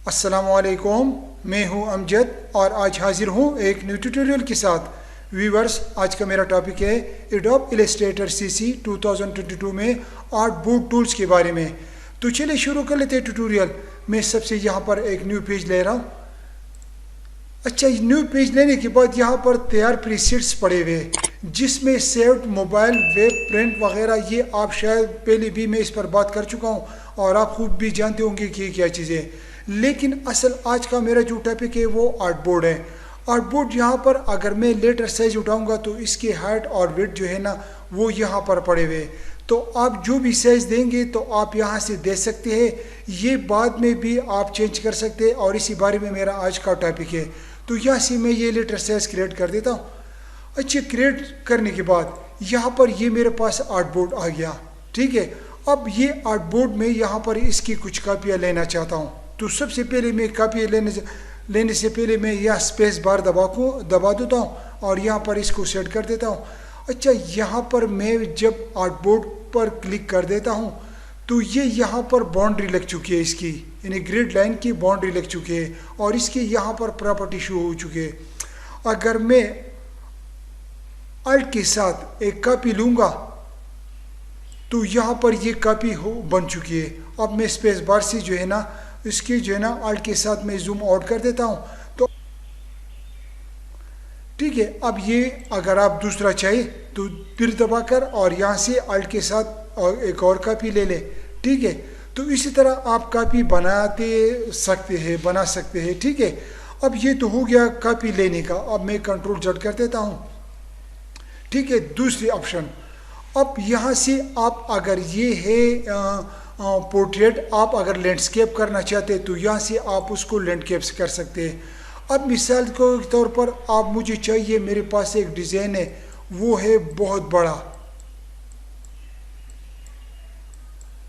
अस्सलामुअलैकुम, मैं हूं अमजद और आज हाजिर हूं एक न्यू ट्यूटोरियल के साथ। व्यूवर्स, आज का मेरा टॉपिक है एडोब इलस्ट्रेटर सीसी 2022 में आर्ट बोर्ड टूल्स के बारे में। तो चलिए शुरू कर लेते हैं ट्यूटोरियल। मैं सबसे यहां पर एक न्यू पेज ले रहा हूं। अच्छा, न्यू पेज लेने के बाद यहाँ पर तैयार प्रीसेट्स पड़े हुए जिसमें सेव्ड मोबाइल वेब प्रिंट वगैरह, ये आप शायद पहले भी मैं इस पर बात कर चुका हूँ और आप खूब भी जानते होंगे कि ये क्या चीज़ें। लेकिन असल आज का मेरा जो टॉपिक है वो आर्ट बोर्ड है। आर्ट बोर्ड यहाँ पर अगर मैं लेटर साइज उठाऊंगा तो इसकी हाइट और वेट जो है ना वो यहाँ पर पड़े हुए। तो आप जो भी साइज देंगे तो आप यहाँ से दे सकते हैं, ये बाद में भी आप चेंज कर सकते हैं और इसी बारे में मेरा आज का टॉपिक है। तो यहाँ से मैं ये लेटर साइज क्रिएट कर देता हूँ। अच्छा, क्रिएट करने के बाद यहाँ पर ये मेरे पास आर्ट बोर्ड आ गया। ठीक है, अब ये आर्ट बोर्ड में यहाँ पर इसकी कुछ कापियाँ लेना चाहता हूँ। तो सबसे पहले मैं कापी लेने से पहले मैं यह स्पेस बार दबा देता हूँ और यहाँ पर इसको सेट कर देता हूँ। अच्छा, यहाँ पर मैं जब आर्ट बोर्ड पर क्लिक कर देता हूँ तो ये यहाँ पर बाउंड्री लग चुकी है, इसकी यानी ग्रिड लाइन की बाउंड्री लग चुकी है और इसकी यहाँ पर प्रॉपर्टी शो हो चुकी है। अगर मैं अल्ट के साथ एक कॉपी लूँगा तो यहाँ पर ये कॉपी बन चुकी है। अब मैं स्पेस बार से जो है ना इसकी जो है ना अल्ट के साथ मैं जूम आउट कर देता हूँ। तो ठीक है, अब ये अगर आप दूसरा चाहिए तो फिर दबाकर और यहाँ से अल्ट के साथ और एक और कॉपी ले लें। ठीक है, तो इसी तरह आप कॉपी बना सकते हैं। ठीक है, अब ये तो हो गया कॉपी लेने का। अब मैं कंट्रोल Z कर देता हूँ। ठीक है, दूसरी ऑप्शन, अब यहाँ से आप अगर ये है पोर्ट्रेट, आप अगर लैंडस्केप करना चाहते हैं तो यहाँ से आप उसको लैंडस्केप कर सकते हैं। अब मिसाल के तौर पर आप मुझे चाहिए, मेरे पास एक डिज़ाइन है वो है बहुत बड़ा।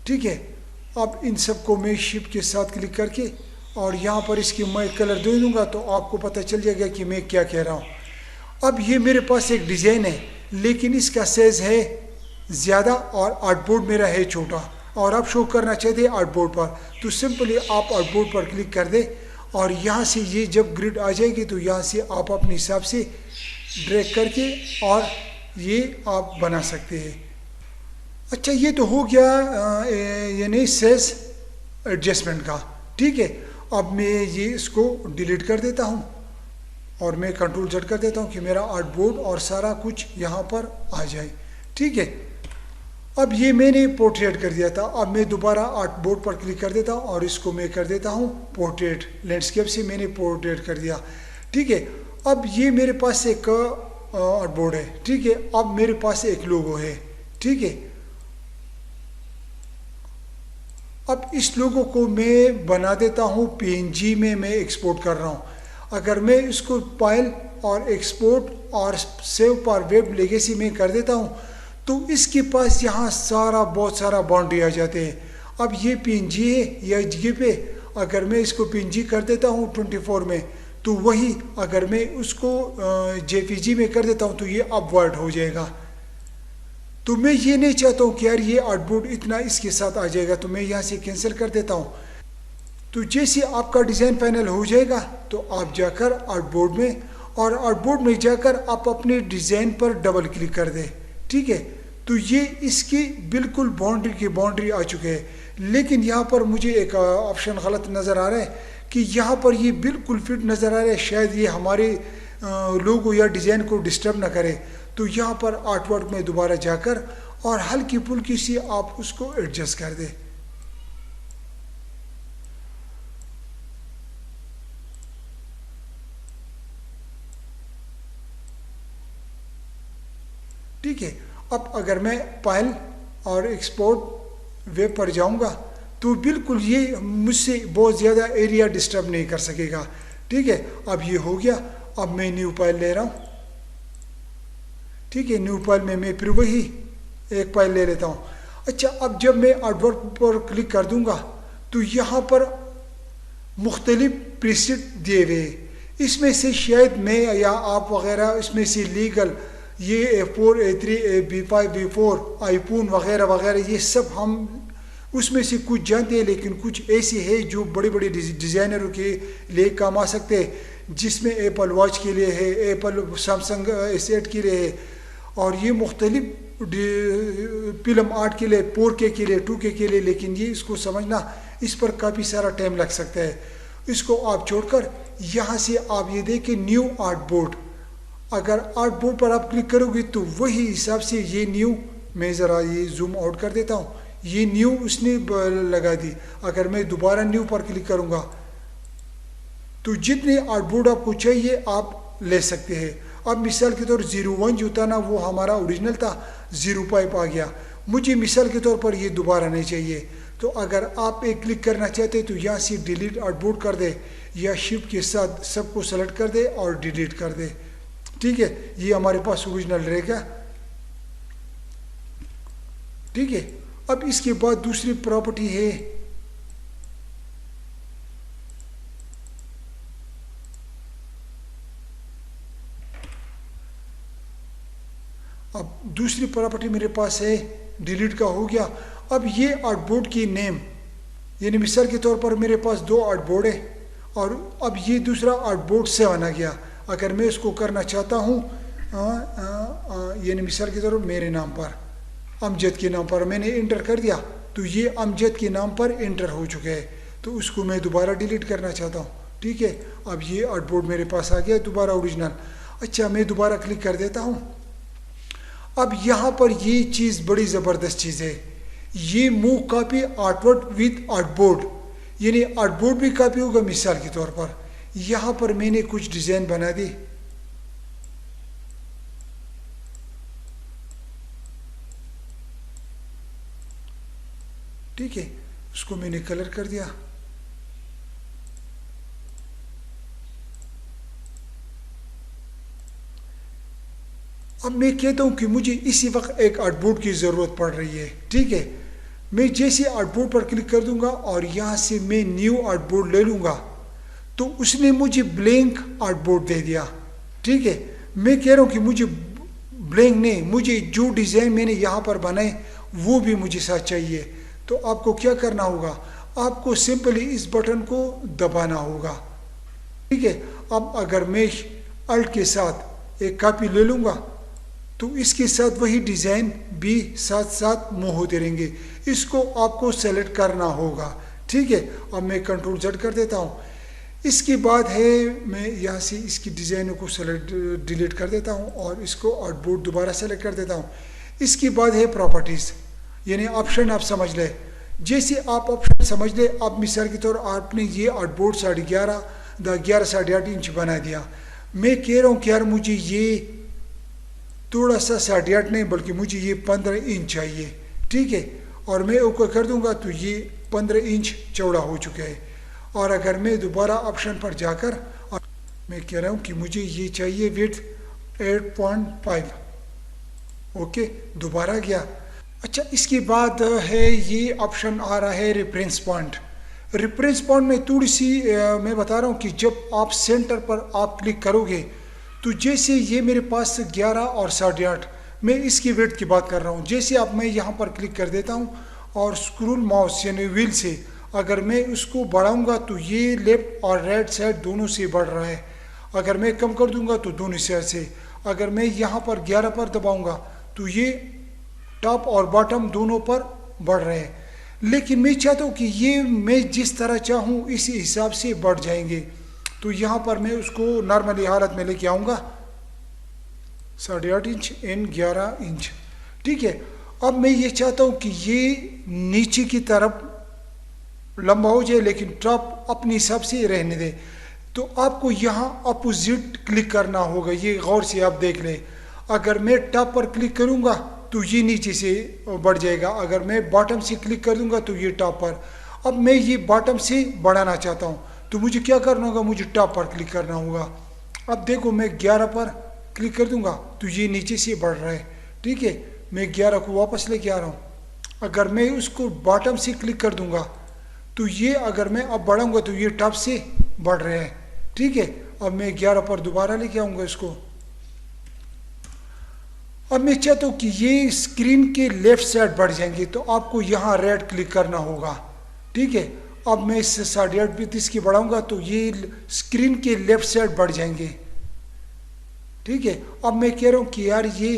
ठीक है, अब इन सब को मैं शिफ्ट के साथ क्लिक करके और यहाँ पर इसकी मैं कलर दे दूँगा तो आपको पता चल जाएगा कि मैं क्या कह रहा हूँ। अब ये मेरे पास एक डिज़ाइन है लेकिन इसका साइज़ है ज़्यादा और आर्ट बोर्ड मेरा है छोटा और आप शो करना चाहते हैं आर्ट बोर्ड पर, तो सिंपली आप आर्ट बोर्ड पर क्लिक कर दें और यहाँ से ये जब ग्रिड आ जाएगी तो यहाँ से आप अपने हिसाब से ड्रैग करके और ये आप बना सकते हैं। अच्छा, ये तो हो गया यानी साइज एडजस्टमेंट का। ठीक है, अब मैं ये इसको डिलीट कर देता हूँ और मैं कंट्रोल Z कर देता हूँ कि मेरा आर्ट बोर्ड और सारा कुछ यहाँ पर आ जाए। ठीक है, अब ये मैंने पोर्ट्रेट कर दिया था। अब मैं दोबारा आर्ट बोर्ड पर क्लिक कर देता हूँ और इसको मैं कर देता हूँ पोर्ट्रेट। लैंडस्केप से मैंने पोर्ट्रेट कर दिया। ठीक है, अब ये मेरे पास एक आर्ट बोर्ड है। ठीक है, अब मेरे पास एक लोगो है। ठीक है, अब इस लोगो को मैं बना देता हूँ PNG में, मैं एक्सपोर्ट कर रहा हूँ। अगर मैं इसको फाइल और एक्सपोर्ट और सेव पर वेब लेगेसी में कर देता हूँ तो इसके पास यहाँ बहुत सारा बाउंड्री आ जाते हैं। अब ये PNG है या जगह पे, अगर मैं इसको PNG कर देता हूँ 24 में तो वही अगर मैं उसको JPG में कर देता हूँ तो ये अपवर्ड हो जाएगा। तो मैं ये नहीं चाहता हूँ कि यार ये आर्ट बोर्ड इतना इसके साथ आ जाएगा, तो मैं यहाँ से कैंसिल कर देता हूँ। तो जैसे आपका डिज़ाइन फाइनल हो जाएगा तो आप जाकर आर्ट बोर्ड में और आर्ट बोर्ड में जाकर आप अपने डिज़ाइन पर डबल क्लिक कर दें। ठीक है, तो ये इसकी बिल्कुल बाउंड्री आ चुके हैं। लेकिन यहाँ पर मुझे एक ऑप्शन गलत नज़र आ रहा है कि यहाँ पर ये बिल्कुल फिट नज़र आ रहा है। शायद ये हमारे लोगो या डिज़ाइन को डिस्टर्ब ना करे। तो यहाँ पर आर्टवर्क में दोबारा जाकर और हल्की फुल्की सी आप उसको एडजस्ट कर दें। ठीक है, अब अगर मैं फाइल और एक्सपोर्ट वेब पर जाऊंगा तो बिल्कुल ये मुझसे बहुत ज़्यादा एरिया डिस्टर्ब नहीं कर सकेगा। ठीक है, अब ये हो गया। अब मैं न्यू फाइल ले रहा हूँ। ठीक है, न्यू फाइल में मैं फिर वही एक फाइल ले लेता हूँ। अच्छा, अब जब मैं आर्टवर्क पर क्लिक कर दूंगा तो यहाँ पर मुख्तलिफ प्रीसेट दिए हुए, इसमें से शायद मैं या आप वगैरह इसमें से लीगल ये A4 A3 B5 B4 आईपून वगैरह वगैरह ये सब हम उसमें से कुछ जानते हैं, लेकिन कुछ ऐसे हैं जो बड़े बड़े डिज़ाइनरों के लिए काम आ सकते हैं, जिसमें एप्पल वॉच के लिए है, एप्पल सैमसंग S8 के लिए है, और ये मुख्तलिफ फिल्म आर्ट के लिए, 4K के लिए, 2K के लिए। लेकिन ये इसको समझना, इस पर काफ़ी सारा टाइम लग सकता है। इसको आप छोड़कर यहाँ से आप ये देखें न्यू आर्ट बोर्ड। अगर आर्ट बोर्ड पर आप क्लिक करोगे तो वही हिसाब से ये न्यू, मैं ज़रा ये जूम आउट कर देता हूँ, ये न्यू उसने लगा दी। अगर मैं दोबारा न्यू पर क्लिक करूँगा तो जितने आर्ट बोर्ड आपको चाहिए आप ले सकते हैं। अब मिसाल के तौर 01 जो था ना, वो हमारा ओरिजिनल था, 05 आ गया। मुझे मिसाल के तौर पर ये दोबारा नहीं चाहिए, तो अगर आप एक क्लिक करना चाहते हैं तो यहाँ से डिलीट आर्ट बोर्ड कर दे, या शिफ्ट के साथ सबको सेलेक्ट कर दे और डिलीट कर दे। ठीक है, ये हमारे पास ओरिजिनल रहेगा। ठीक है, अब इसके बाद दूसरी प्रॉपर्टी है, अब दूसरी प्रॉपर्टी मेरे पास है, डिलीट का हो गया। अब ये आर्ट बोर्ड की नेम, यानी मिसाल के तौर पर मेरे पास 2 आर्ट बोर्ड है, और अब ये दूसरा आर्ट बोर्ड 7 आ गया। अगर मैं इसको करना चाहता हूँ यानी मिसाल के तौर पर मेरे नाम पर, अमजद के नाम पर मैंने इंटर कर दिया, तो ये अमजद के नाम पर इंटर हो चुके हैं, तो उसको मैं दोबारा डिलीट करना चाहता हूँ। ठीक है, अब ये आर्ट बोर्ड मेरे पास आ गया दोबारा ओरिजिनल। अच्छा, मैं दोबारा क्लिक कर देता हूँ। अब यहाँ पर ये चीज़ बड़ी ज़बरदस्त चीज़ है, ये move copy artwork with artboard, यानी आर्ट बोर्ड भी कॉपी होगा। मिसाल के तौर पर यहाँ पर मैंने कुछ डिज़ाइन बना दी, ठीक है, उसको मैंने कलर कर दिया। अब मैं कहता हूँ कि मुझे इसी वक्त एक आर्ट बोर्ड की ज़रूरत पड़ रही है। ठीक है, मैं जैसे आर्ट बोर्ड पर क्लिक कर दूंगा और यहाँ से मैं न्यू आर्ट बोर्ड ले लूँगा, तो उसने मुझे ब्लैंक आर्ट बोर्ड दे दिया। ठीक है, मैं कह रहा हूँ कि मुझे ब्लैंक नहीं, मुझे जो डिज़ाइन मैंने यहाँ पर बनाए वो भी मुझे साथ चाहिए। तो आपको क्या करना होगा, आपको सिंपली इस बटन को दबाना होगा। ठीक है, अब अगर मैं अल्ट के साथ एक कॉपी ले लूँगा तो इसके साथ वही डिज़ाइन भी साथ साथ मूव होते रहेंगे। इसको आपको सेलेक्ट करना होगा। ठीक है, अब मैं कंट्रोल Z कर देता हूँ। इसके बाद है, मैं यहाँ से इसकी डिज़ाइनों को सेलेक्ट डिलीट कर देता हूँ और इसको आर्ट बोर्ड दोबारा सेलेक्ट कर देता हूँ। इसके बाद है प्रॉपर्टीज़, यानी ऑप्शन आप समझ लें। जैसे आप ऑप्शन समझ लें, आप मिसाल के तौर आपने ये आर्ट बोर्ड 11.5 साढ़े 8 इंच बना दिया। मैं कह रहा हूँ कि यार मुझे ये थोड़ा सा 8.5 नहीं बल्कि मुझे ये 15 इंच चाहिए। ठीक है, और मैं ओके कर दूंगा तो ये 15 इंच चौड़ा हो चुका है। और अगर मैं दोबारा ऑप्शन पर जाकर और मैं कह रहा हूँ कि मुझे ये चाहिए विड्थ 8.5, ओके, दोबारा गया। अच्छा, इसके बाद है ये ऑप्शन आ रहा है रेफरेंस पॉइंट। रेफरेंस पॉइंट में थोड़ी सी मैं बता रहा हूँ कि जब आप सेंटर पर आप क्लिक करोगे तो जैसे ये मेरे पास 11 और 8.5, मैं इसकी वेट की बात कर रहा हूँ। जैसे अब मैं यहाँ पर क्लिक कर देता हूँ और स्क्रूल माउस यानी व्हील से अगर मैं उसको बढ़ाऊँगा तो ये लेफ्ट और राइट साइड दोनों से बढ़ रहा है। अगर मैं कम कर दूँगा तो दोनों साइड से। अगर मैं यहाँ पर 11 पर दबाऊँगा तो ये टॉप और बॉटम दोनों पर बढ़ रहे हैं। लेकिन मैं चाहता हूँ कि ये मैं जिस तरह चाहूँ इसी हिसाब से बढ़ जाएंगे। तो यहाँ पर मैं उसको नॉर्मली हालत में लेके आऊँगा 8.5 इंच एंड 11 इंच। ठीक है, अब मैं ये चाहता हूँ कि ये नीचे की तरफ लंबा हो जाए लेकिन टॉप अपने हिसाब से रहने दे। तो आपको यहाँ अपोजिट क्लिक करना होगा। ये गौर से आप देख लें, अगर मैं टॉप पर क्लिक करूँगा तो ये नीचे से बढ़ जाएगा, अगर मैं बॉटम से क्लिक कर दूँगा तो ये टॉप पर। अब मैं ये बॉटम से बढ़ाना चाहता हूँ तो मुझे क्या करना होगा, मुझे टॉप पर क्लिक करना होगा। अब देखो मैं 11 पर क्लिक कर दूंगा तो ये नीचे से बढ़ रहा है। ठीक है, मैं 11 को वापस लेके आ रहा हूँ। अगर मैं उसको बॉटम से क्लिक कर दूंगा तो ये अगर मैं अब बढ़ाऊंगा तो ये टॉप से बढ़ रहे हैं। ठीक है, अब मैं 11 पर दोबारा लेके आऊँगा इसको। अब मैं चाहता हूँ कि ये स्क्रीन के लेफ्ट साइड बढ़ जाएंगे, तो आपको यहाँ रेड क्लिक करना होगा। ठीक है, अब मैं इससे 38 की बढ़ाऊंगा तो ये स्क्रीन के लेफ्ट साइड बढ़ जाएंगे। ठीक है, अब मैं कह रहा हूँ कि यार ये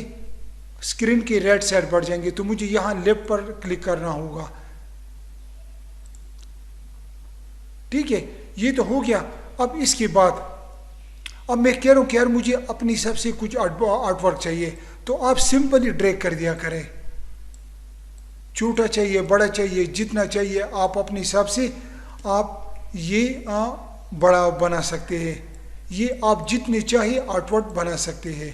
स्क्रीन के राइट साइड बढ़ जाएंगे, तो मुझे यहाँ लेफ्ट पर क्लिक करना होगा। ठीक है, ये तो हो गया। अब इसके बाद अब मैं कह रहा हूँ कि यार मुझे अपनी हिसाब से कुछ आर्ट वर्क चाहिए, तो आप सिंपली ड्रैग कर दिया करें। छोटा चाहिए, बड़ा चाहिए, जितना चाहिए आप अपने हिसाब से आप ये बड़ा बना सकते हैं। ये आप जितने चाहिए आर्टवर्क बना सकते हैं।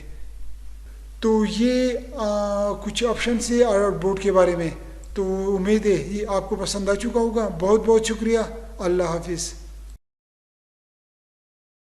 तो ये कुछ ऑप्शन है आर्ट बोर्ड के बारे में। तो उम्मीद है ये आपको पसंद आ चुका होगा। बहुत बहुत शुक्रिया। अल्लाह हाफिज़।